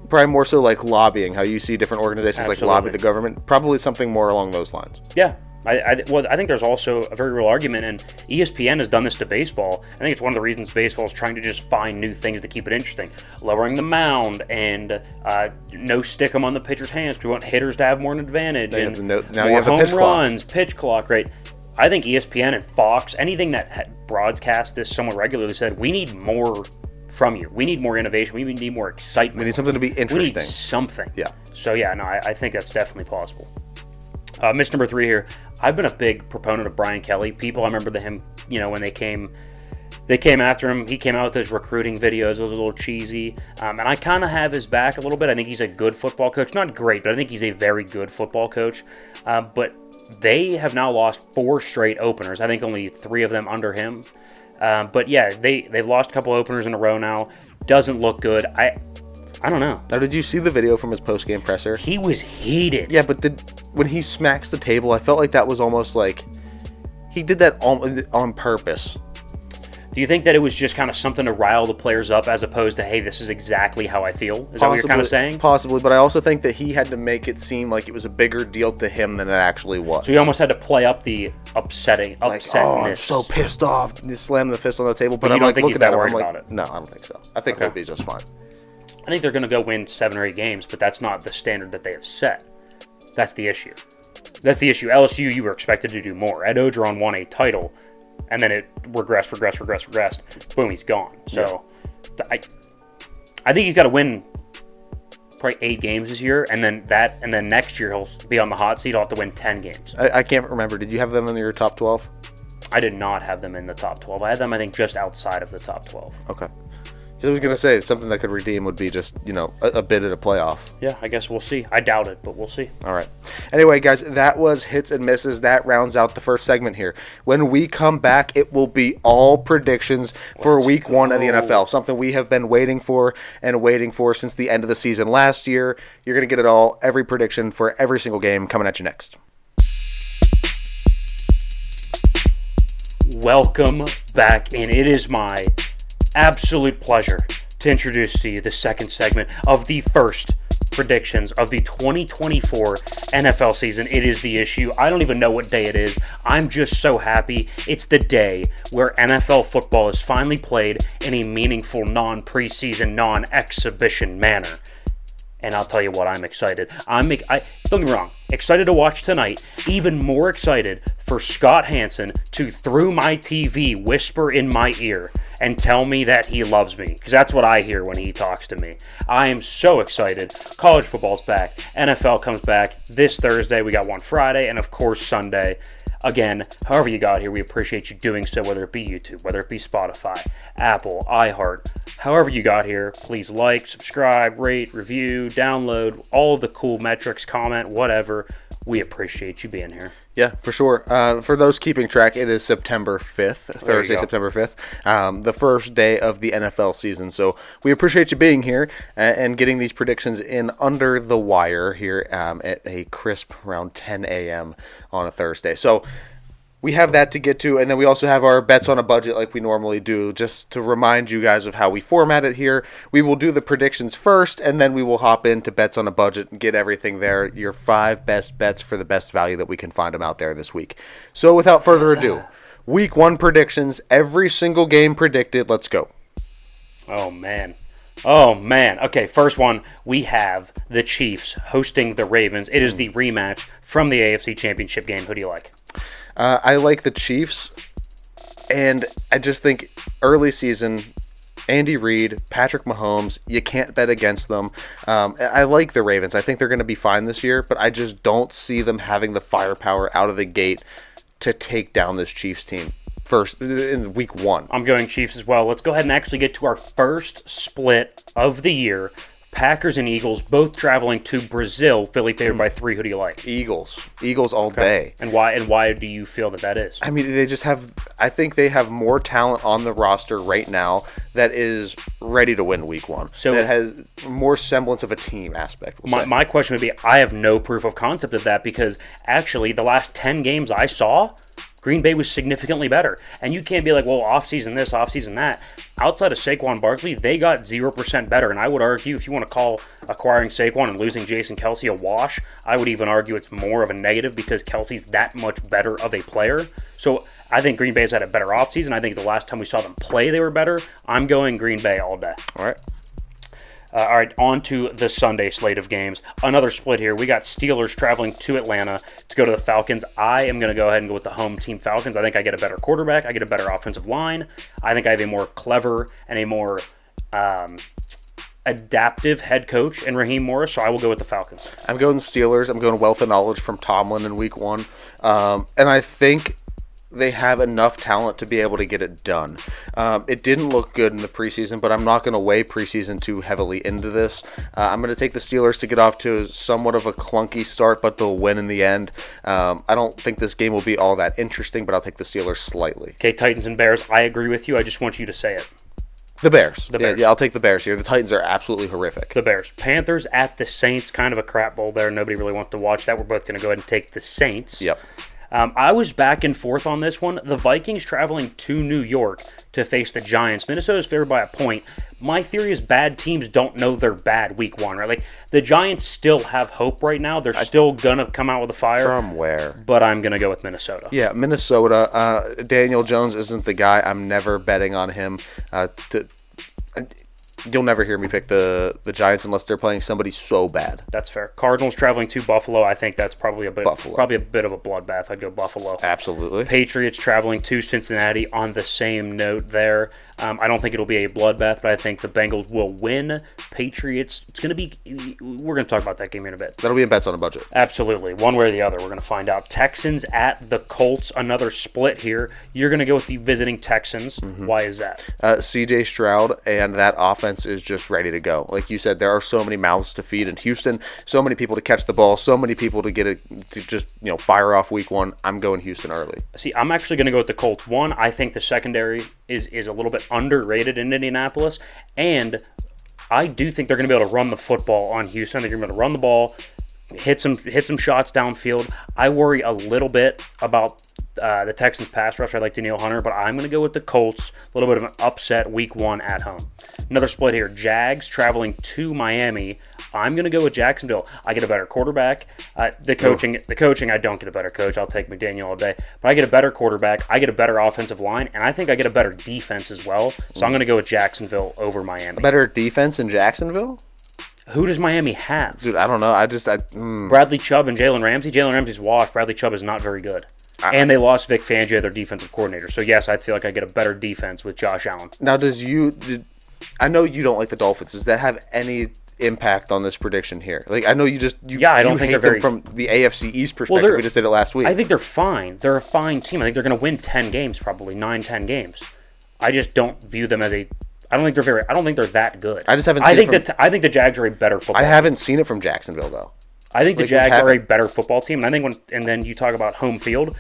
[SPEAKER 2] Probably more so like lobbying, how you see different organizations like lobby the government. Probably something more along those lines.
[SPEAKER 3] Yeah. I think there's also a very real argument, and ESPN has done this to baseball. I think it's one of the reasons baseball is trying to just find new things to keep it interesting. Lowering the mound and no stickum on the pitcher's hands because we want hitters to have more an advantage.
[SPEAKER 2] Now
[SPEAKER 3] more
[SPEAKER 2] you have
[SPEAKER 3] home
[SPEAKER 2] pitch
[SPEAKER 3] runs, pitch clock, right? I think ESPN and Fox, anything that broadcasts this somewhat regularly, said we need more from you. We need more innovation. We need more excitement.
[SPEAKER 2] We need something to be interesting.
[SPEAKER 3] We need something.
[SPEAKER 2] Yeah.
[SPEAKER 3] So yeah, no, I think that's definitely possible. Miss number 3 here. I've been a big proponent of Brian Kelly. People, I remember him, when they came after him. He came out with his recruiting videos. It was a little cheesy. And I kind of have his back a little bit. I think he's a good football coach. Not great, but I think he's a very good football coach. But they have now lost 4 straight openers. I think only 3 of them under him. But yeah, they've lost a couple openers in a row now. Doesn't look good. I don't know.
[SPEAKER 2] Now, did you see the video from his post-game presser?
[SPEAKER 3] He was heated.
[SPEAKER 2] Yeah, but when he smacks the table, I felt like that was almost like he did that on purpose.
[SPEAKER 3] Do you think that it was just kind of something to rile the players up as opposed to, hey, this is exactly how I feel? Is that what you're kind of saying?
[SPEAKER 2] Possibly, but I also think that he had to make it seem like it was a bigger deal to him than it actually was.
[SPEAKER 3] So he almost had to play up the upsetness.
[SPEAKER 2] I'm so pissed off. Just slam the fist on the table. But
[SPEAKER 3] you
[SPEAKER 2] I'm
[SPEAKER 3] don't
[SPEAKER 2] like,
[SPEAKER 3] think he's
[SPEAKER 2] looking at
[SPEAKER 3] that
[SPEAKER 2] him,
[SPEAKER 3] worried
[SPEAKER 2] I'm like,
[SPEAKER 3] about it?
[SPEAKER 2] no, I don't think so. I think he'll be just fine.
[SPEAKER 3] I think they're going to go win 7 or 8 games, but that's not the standard that they have set. That's the issue. LSU, you were expected to do more. Ed Ogeron won a title, and then it regressed. Boom, he's gone. So I think he's got to win probably 8 games this year, and then next year he'll be on the hot seat. He'll have to win 10 games.
[SPEAKER 2] I can't remember. Did you have them in your top 12?
[SPEAKER 3] I did not have them in the top 12. I had them, I think, just outside of the top 12.
[SPEAKER 2] Okay. I was going to say, something that could redeem would be just, a bid at a playoff.
[SPEAKER 3] Yeah, I guess we'll see. I doubt it, but we'll see.
[SPEAKER 2] All right. Anyway, guys, that was hits and misses. That rounds out the first segment here. When we come back, it will be all predictions for week 1 of the NFL, something we have been waiting for since the end of the season last year. You're going to get it all, every prediction for every single game coming at you next.
[SPEAKER 3] Welcome back, and it is my absolute pleasure to introduce to you the second segment of the first predictions of the 2024 NFL season. It is the issue. I don't even know what day it is. I'm just so happy. It's the day where NFL football is finally played in a meaningful, non-preseason, non-exhibition manner. And I'll tell you what, I'm excited. Don't get me wrong, excited to watch tonight. Even more excited for Scott Hansen to, through my TV, whisper in my ear and tell me that he loves me. Because that's what I hear when he talks to me. I am so excited. College football's back. NFL comes back this Thursday. We got one Friday and, of course, Sunday. Again, however you got here, we appreciate you doing so, whether it be YouTube, whether it be Spotify, Apple, iHeart. However you got here, please like, subscribe, rate, review, download, all of the cool metrics, comment, whatever. We appreciate you being here.
[SPEAKER 2] Yeah, for sure. For those keeping track, it is September 5th, Thursday, September 5th, the first day of the NFL season. So we appreciate you being here and getting these predictions in under the wire here at a crisp around 10 a.m. on a Thursday. So we have that to get to, and then we also have our bets on a budget like we normally do. Just to remind you guys of how we format it here, we will do the predictions first, and then we will hop into bets on a budget and get everything there. Your 5 best bets for the best value that we can find them out there this week. So without further ado, week 1 predictions, every single game predicted. Let's go.
[SPEAKER 3] Oh, man. Okay, first one, we have the Chiefs hosting the Ravens. It is the rematch from the AFC Championship game. Who do you like?
[SPEAKER 2] I like the Chiefs, and I just think early season, Andy Reid, Patrick Mahomes, you can't bet against them. I like the Ravens. I think they're going to be fine this year, but I just don't see them having the firepower out of the gate to take down this Chiefs team. in week 1.
[SPEAKER 3] I'm going Chiefs as well. Let's go ahead and actually get to our first split of the year. Packers and Eagles both traveling to Brazil. Philly favored by 3. Who do you like?
[SPEAKER 2] Eagles all day.
[SPEAKER 3] And why do you feel that is?
[SPEAKER 2] I mean, I think they have more talent on the roster right now that is ready to win week 1.
[SPEAKER 3] So
[SPEAKER 2] that has more semblance of a team aspect.
[SPEAKER 3] My question would be, I have no proof of concept of that because actually the last 10 games I saw, Green Bay was significantly better. And you can't be like, well, offseason this, offseason that. Outside of Saquon Barkley, they got 0% better. And I would argue, if you want to call acquiring Saquon and losing Jason Kelce a wash, I would even argue it's more of a negative because Kelce's that much better of a player. So I think Green Bay's had a better offseason. I think the last time we saw them play, they were better. I'm going Green Bay all day.
[SPEAKER 2] All right.
[SPEAKER 3] All right, on to the Sunday slate of games. Another split here. We got Steelers traveling to Atlanta to go to the Falcons. I am going to go ahead and go with the home team Falcons. I think I get a better quarterback. I get a better offensive line. I think I have a more clever and a more adaptive head coach in Raheem Morris, so I will go with the Falcons.
[SPEAKER 2] I'm going Steelers. I'm going wealth of knowledge from Tomlin in week 1. And I think they have enough talent to be able to get it done. It didn't look good in the preseason, but I'm not going to weigh preseason too heavily into this. I'm going to take the Steelers to get off to somewhat of a clunky start, but they'll win in the end. I don't think this game will be all that interesting, but I'll take the Steelers slightly.
[SPEAKER 3] Okay, Titans and Bears, I agree with you. I just want you to say it.
[SPEAKER 2] The Bears.
[SPEAKER 3] Bears.
[SPEAKER 2] Yeah, I'll take the Bears here. The Titans are absolutely horrific.
[SPEAKER 3] The Bears. Panthers at the Saints, kind of a crap bowl there. Nobody really wants to watch that. We're both going to go ahead and take the Saints.
[SPEAKER 2] Yep.
[SPEAKER 3] I was back and forth on this one. The Vikings traveling to New York to face the Giants. Minnesota's favored by a point. My theory is bad teams don't know they're bad week 1, right? Like, the Giants still have hope right now. They're still going to come out with a fire.
[SPEAKER 2] From where?
[SPEAKER 3] But I'm going to go with Minnesota.
[SPEAKER 2] Yeah, Minnesota. Daniel Jones isn't the guy. I'm never betting on him. You'll never hear me pick the Giants unless they're playing somebody so bad.
[SPEAKER 3] That's fair. Cardinals traveling to Buffalo. I think that's probably a bit of a bloodbath. I'd go Buffalo.
[SPEAKER 2] Absolutely.
[SPEAKER 3] Patriots traveling to Cincinnati on the same note there. I don't think it'll be a bloodbath, but I think the Bengals will win. Patriots, we're going to talk about that game in a bit.
[SPEAKER 2] That'll be in bets on a budget.
[SPEAKER 3] Absolutely. One way or the other, we're going to find out. Texans at the Colts, another split here. You're going to go with the visiting Texans. Mm-hmm. Why is that?
[SPEAKER 2] CJ Stroud and that offense is just ready to go. Like you said, there are so many mouths to feed in Houston, so many people to catch the ball, so many people to get it to just fire off week 1. I'm going Houston early.
[SPEAKER 3] See, I'm actually going to go with the Colts. One, I think the secondary is a little bit underrated in Indianapolis, and I do think they're going to be able to run the football on Houston. They're going to be able to run the ball, hit some shots downfield. I worry a little bit about the Texans pass rush. I like Danielle Hunter, but I'm going to go with the Colts. A little bit of an upset week 1 at home. Another split here. Jags traveling to Miami. I'm going to go with Jacksonville. I get a better quarterback. The coaching, I don't get a better coach. I'll take McDaniel all day. But I get a better quarterback. I get a better offensive line, and I think I get a better defense as well. So I'm going to go with Jacksonville over Miami.
[SPEAKER 2] A better defense in Jacksonville?
[SPEAKER 3] Who does Miami have?
[SPEAKER 2] Dude, I don't know.
[SPEAKER 3] Bradley Chubb and Jalen Ramsey. Jalen Ramsey's washed. Bradley Chubb is not very good. And they lost Vic Fangio, their defensive coordinator. So, yes, I feel like I get a better defense with Josh Allen.
[SPEAKER 2] Now, I know you don't like the Dolphins. Does that have any impact on this prediction here? Like, I know I don't think they're very from the AFC East perspective. We just did it last week.
[SPEAKER 3] I think they're fine. They're a fine team. I think they're going to win 10 games, probably 9-10 games. I just don't view them as I don't think they're that good.
[SPEAKER 2] I just haven't seen
[SPEAKER 3] I think the Jags are a better football team.
[SPEAKER 2] I haven't seen it from Jacksonville, though.
[SPEAKER 3] I think the Jags are a better football team, and I think and then you talk about home field,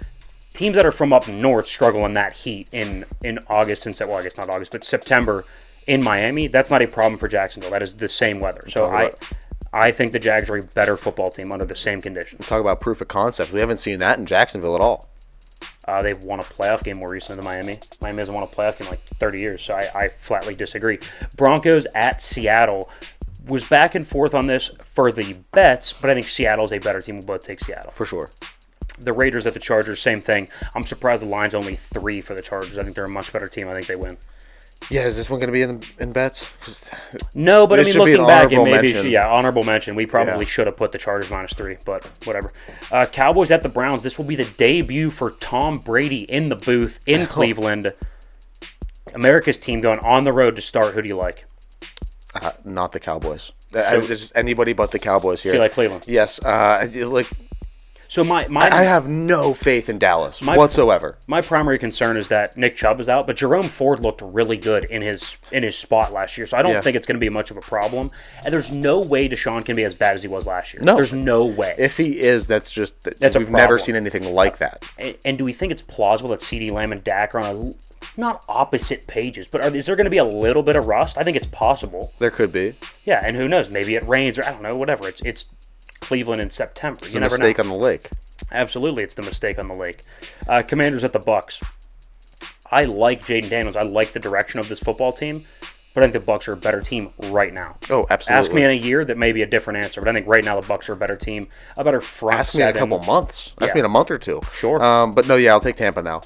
[SPEAKER 3] teams that are from up north struggle in that heat in August and I guess not August, but September in Miami. That's not a problem for Jacksonville. That is the same weather. So I think the Jags are a better football team under the same conditions.
[SPEAKER 2] Talk about proof of concept. We haven't seen that in Jacksonville at all.
[SPEAKER 3] They've won a playoff game more recently than Miami. Miami hasn't won a playoff game in like 30 years, so I flatly disagree. Broncos at Seattle. Was back and forth on this for the bets, but I think Seattle's a better team. We'll both take Seattle.
[SPEAKER 2] For sure.
[SPEAKER 3] The Raiders at the Chargers, same thing. I'm surprised the line's only 3 for the Chargers. I think they're a much better team. I think they win.
[SPEAKER 2] Yeah, is this one going to be in bets?
[SPEAKER 3] No, but I mean, looking back, it maybe honorable mention. We probably should have put the Chargers -3, but whatever. Cowboys at the Browns. This will be the debut for Tom Brady in the booth in Cleveland. America's team going on the road to start. Who do you like?
[SPEAKER 2] Not the Cowboys. Just anybody but the Cowboys here.
[SPEAKER 3] So you like Cleveland?
[SPEAKER 2] Yes.
[SPEAKER 3] So
[SPEAKER 2] I have no faith in Dallas whatsoever.
[SPEAKER 3] My primary concern is that Nick Chubb is out, but Jerome Ford looked really good in his spot last year. So I don't think it's going to be much of a problem. And there's no way Deshaun can be as bad as he was last year.
[SPEAKER 2] No.
[SPEAKER 3] There's no way.
[SPEAKER 2] If he is, that's we've never seen anything like that.
[SPEAKER 3] And do we think it's plausible that CeeDee Lamb and Dak are on not opposite pages, but is there going to be a little bit of rust? I think it's possible.
[SPEAKER 2] There could be.
[SPEAKER 3] Yeah, and who knows? Maybe it rains or I don't know, whatever. It's Cleveland in September.
[SPEAKER 2] It's a mistake on the lake.
[SPEAKER 3] Absolutely, it's the mistake on the lake. Commanders at the Bucks. I like Jaden Daniels. I like the direction of this football team, but I think the Bucks are a better team right now.
[SPEAKER 2] Oh, absolutely.
[SPEAKER 3] Ask me in a year, that may be a different answer, but I think right now the Bucks are a better team, a better front
[SPEAKER 2] Ask me in a couple months. Ask me in a month or two.
[SPEAKER 3] Sure.
[SPEAKER 2] But no, I'll take Tampa now.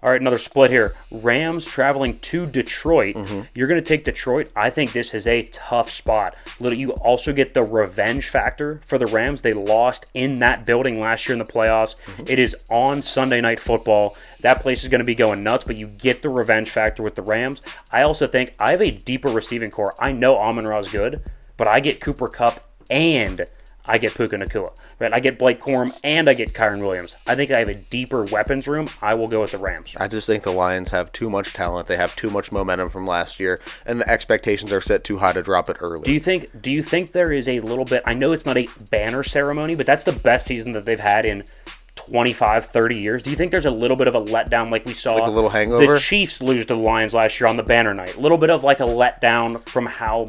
[SPEAKER 3] All right, another split here. Rams traveling to Detroit. You're going to take Detroit. I think this is a tough spot. You also get the revenge factor for the Rams. They lost in that building last year in the playoffs. It is on Sunday Night Football. That place is going to be going nuts, but you get the revenge factor with the Rams. I also think I have a deeper receiving core. I know Amon-Ra is good, but I get Cooper Kupp and I get Puka Nacua. Right? I get Blake Corum and I get Kyron Williams. I think I have a deeper weapons room. I will go with the Rams.
[SPEAKER 2] I just think the Lions have too much talent. They have too much momentum from last year, and the expectations are set too high to drop it early.
[SPEAKER 3] Do you think there is a little bit? I know it's not a banner ceremony, but that's the best season that they've had in 25, 30 years. Do you think there's a little bit of a letdown like we saw?
[SPEAKER 2] Like a little hangover?
[SPEAKER 3] The Chiefs lose to the Lions last year on the banner night. A little bit of like a letdown from how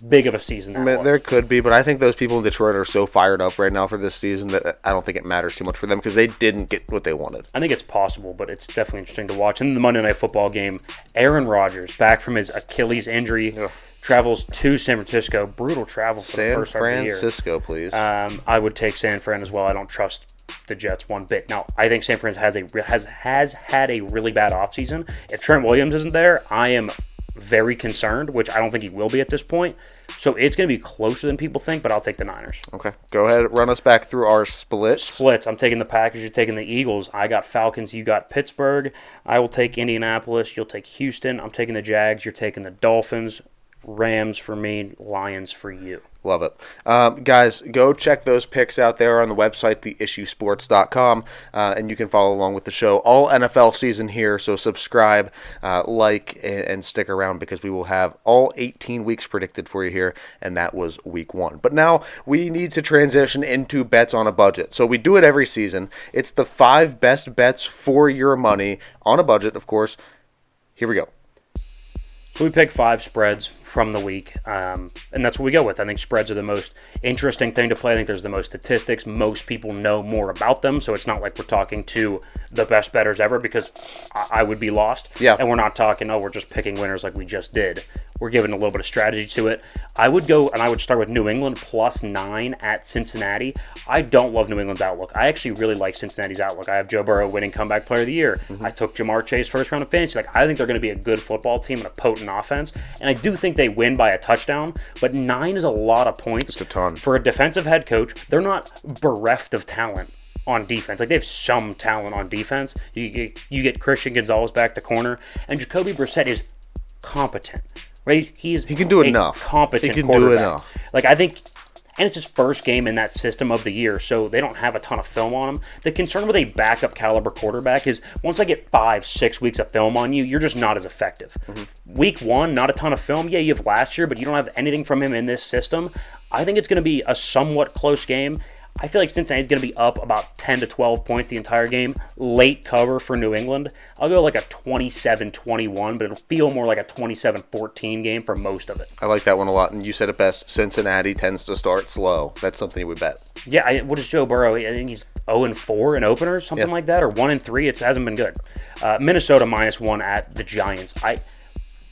[SPEAKER 3] big of a season that was.
[SPEAKER 2] There could be, but I think those people in Detroit are so fired up right now for this season that I don't think it matters too much for them because they didn't get what they wanted.
[SPEAKER 3] I think it's possible, but it's definitely interesting to watch. And in the Monday Night Football game, Aaron Rodgers, back from his Achilles injury, travels to San Francisco. Brutal travel for the first part of the year.
[SPEAKER 2] San Francisco, please.
[SPEAKER 3] I would take San Fran as well. I don't trust the Jets one bit. Now, I think San Fran has had a really bad offseason. If Trent Williams isn't there, I am very concerned, which I don't think he will be at this point. So it's going to be closer than people think, but I'll take the Niners.
[SPEAKER 2] Okay. Go ahead. Run us back through our splits.
[SPEAKER 3] I'm taking the Packers. You're taking the Eagles. I got Falcons. You got Pittsburgh. I will take Indianapolis. You'll take Houston. I'm taking the Jags. You're taking the Dolphins. Rams for me. Lions for you.
[SPEAKER 2] Love it. Guys, go check those picks out there on the website, theissuesports.com, and you can follow along with the show all NFL season here, so subscribe, like, and stick around because we will have all 18 weeks predicted for you here, and that was week 1. But now we need to transition into bets on a budget. So we do it every season. It's the 5 best bets for your money on a budget, of course. Here we go.
[SPEAKER 3] So we pick 5 spreads from the week, and that's what we go with. I think spreads are the most interesting thing to play. I think there's the most statistics. Most people know more about them, so it's not like we're talking to the best bettors ever because I would be lost.
[SPEAKER 2] Yeah.
[SPEAKER 3] And we're not talking, we're just picking winners like we just did. We're giving a little bit of strategy to it. I would go, and I would start with New England +9 at Cincinnati. I don't love New England's outlook. I actually really like Cincinnati's outlook. I have Joe Burrow winning comeback player of the year. I took Jamar Chase first round of fantasy. I think they're going to be a good football team and a potent offense, and I do think they win by a touchdown, but 9 is a lot of points.
[SPEAKER 2] It's a ton.
[SPEAKER 3] For a defensive head coach, they're not bereft of talent on defense. They have some talent on defense. You get Christian Gonzalez back the corner, and Jacoby Brissett is competent. Right? He
[SPEAKER 2] can do enough.
[SPEAKER 3] Competent. He can do enough. I think, and it's his first game in that system of the year, so they don't have a ton of film on him. The concern with a backup caliber quarterback is once I get 5-6 weeks of film on you, you're just not as effective. Week 1, not a ton of film. Yeah, you have last year, but you don't have anything from him in this system. I think it's going to be a somewhat close game. I feel like Cincinnati's going to be up about 10 to 12 points the entire game. Late cover for New England. I'll go like a 27-21, but it'll feel more like a 27-14 game for most of it.
[SPEAKER 2] I like that one a lot, and you said it best. Cincinnati tends to start slow. That's something you would bet.
[SPEAKER 3] Yeah, what is Joe Burrow? I think he's 0-4 in openers, something like that, or 1-3. It hasn't been good. Minnesota -1 at the Giants.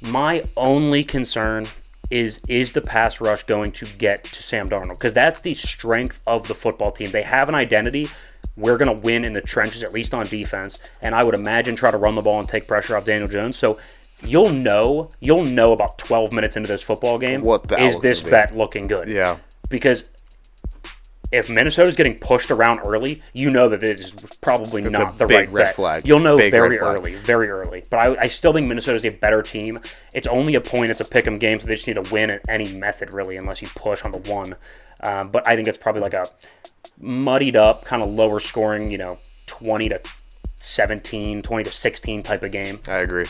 [SPEAKER 3] My only concern is the pass rush going to get to Sam Darnold? Because that's the strength of the football team. They have an identity. We're going to win in the trenches, at least on defense. And I would imagine try to run the ball and take pressure off Daniel Jones. So you'll know about 12 minutes into this football game, is this bet looking good?
[SPEAKER 2] Yeah.
[SPEAKER 3] Because if Minnesota's getting pushed around early, you know that it is probably not the right bet.
[SPEAKER 2] Flag.
[SPEAKER 3] You'll know very early. But I still think Minnesota's a better team. It's only a point. It's a pick'em game, so they just need to win at any method, really, unless you push on the one. But I think it's probably like a muddied up, kind of lower scoring, 20 to 17, 20 to 16 type of game.
[SPEAKER 2] I agree.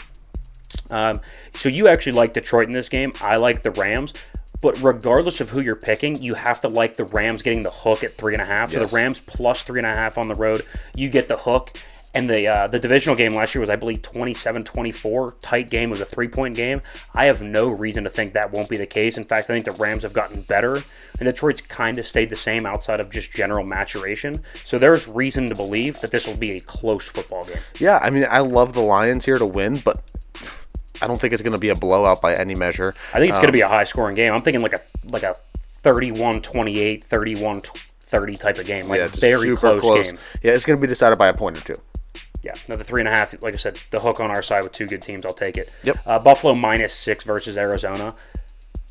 [SPEAKER 3] So you actually like Detroit in this game. I like the Rams. But regardless of who you're picking, you have to like the Rams getting the hook at 3.5. So the Rams plus 3.5 on the road, you get the hook. And the divisional game last year was, I believe, 27-24. Tight game. It was a 3-point game. I have no reason to think that won't be the case. In fact, I think the Rams have gotten better. And Detroit's kind of stayed the same outside of just general maturation. So there's reason to believe that this will be a close football game.
[SPEAKER 2] Yeah, I mean, I love the Lions here to win, but I don't think it's going to be a blowout by any measure.
[SPEAKER 3] I think it's going to be a high-scoring game. I'm thinking like a 31-28, 31-30 type of game. Very close game.
[SPEAKER 2] Yeah, it's going to be decided by a point or two.
[SPEAKER 3] Yeah, another 3.5. Like I said, the hook on our side with two good teams. I'll take it.
[SPEAKER 2] Yep.
[SPEAKER 3] Buffalo -6 versus Arizona.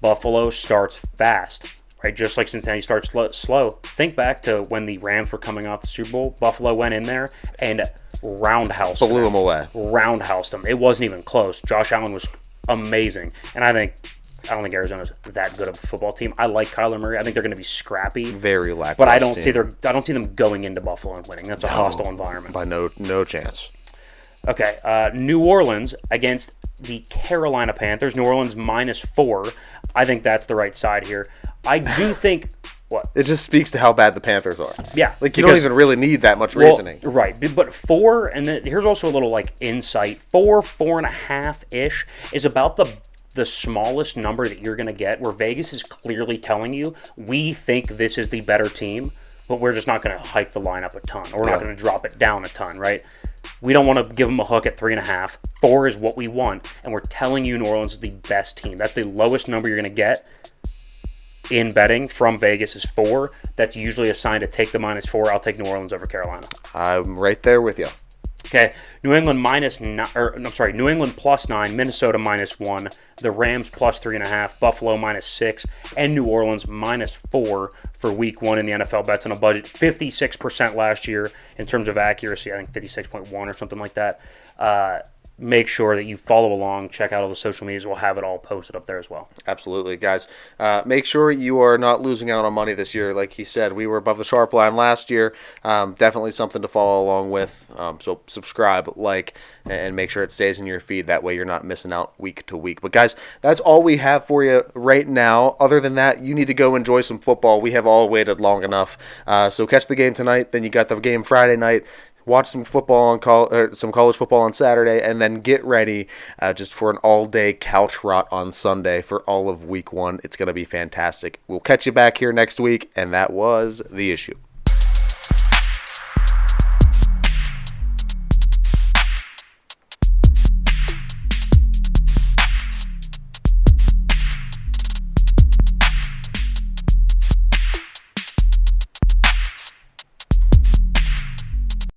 [SPEAKER 3] Buffalo starts fast, right? Just like Cincinnati starts slow. Think back to when the Rams were coming off the Super Bowl. Buffalo went in there and roundhoused them.
[SPEAKER 2] Blew them away.
[SPEAKER 3] Roundhoused them. It wasn't even close. Josh Allen was amazing. And I don't think Arizona's that good of a football team. I like Kyler Murray. I think they're going to be scrappy.
[SPEAKER 2] Very lackluster.
[SPEAKER 3] But I don't see them going into Buffalo and winning. That's a hostile environment.
[SPEAKER 2] By no chance.
[SPEAKER 3] Okay, New Orleans against the Carolina Panthers. New Orleans -4. I think that's the right side here. I do think what?
[SPEAKER 2] It just speaks to how bad the Panthers are.
[SPEAKER 3] Yeah.
[SPEAKER 2] You don't even really need that much reasoning.
[SPEAKER 3] Right. But 4, and then here's also a little insight. 4.5-ish is about the smallest number that you're going to get, where Vegas is clearly telling you, we think this is the better team, but we're just not going to hike the line up a ton. Or we're not going to drop it down a ton, right? We don't want to give them a hook at 3.5. 4 is what we want, and we're telling you New Orleans is the best team. That's the lowest number you're going to get in betting from Vegas is 4. That's usually a sign to take the -4. I'll take New Orleans over Carolina.
[SPEAKER 2] I'm right there with you.
[SPEAKER 3] Okay, New England +9, Minnesota -1, the Rams +3.5, Buffalo -6, and New Orleans -4 for Week 1 in the NFL bets on a budget. 56% last year in terms of accuracy. I think 56.1 or something like that. Make sure that you follow along. Check out all the social medias. We'll have it all posted up there as well.
[SPEAKER 2] Absolutely, guys. Make sure you are not losing out on money this year. Like he said, we were above the sharp line last year. Definitely something to follow along with. So subscribe, like, and make sure it stays in your feed. That way you're not missing out week to week. But, guys, that's all we have for you right now. Other than that, you need to go enjoy some football. We have all waited long enough. So catch the game tonight. Then you got the game Friday night. Watch some football some college football on Saturday, and then get ready just for an all-day couch rot on Sunday for all of Week 1. It's going to be fantastic. We'll catch you back here next week, and that was The Issue.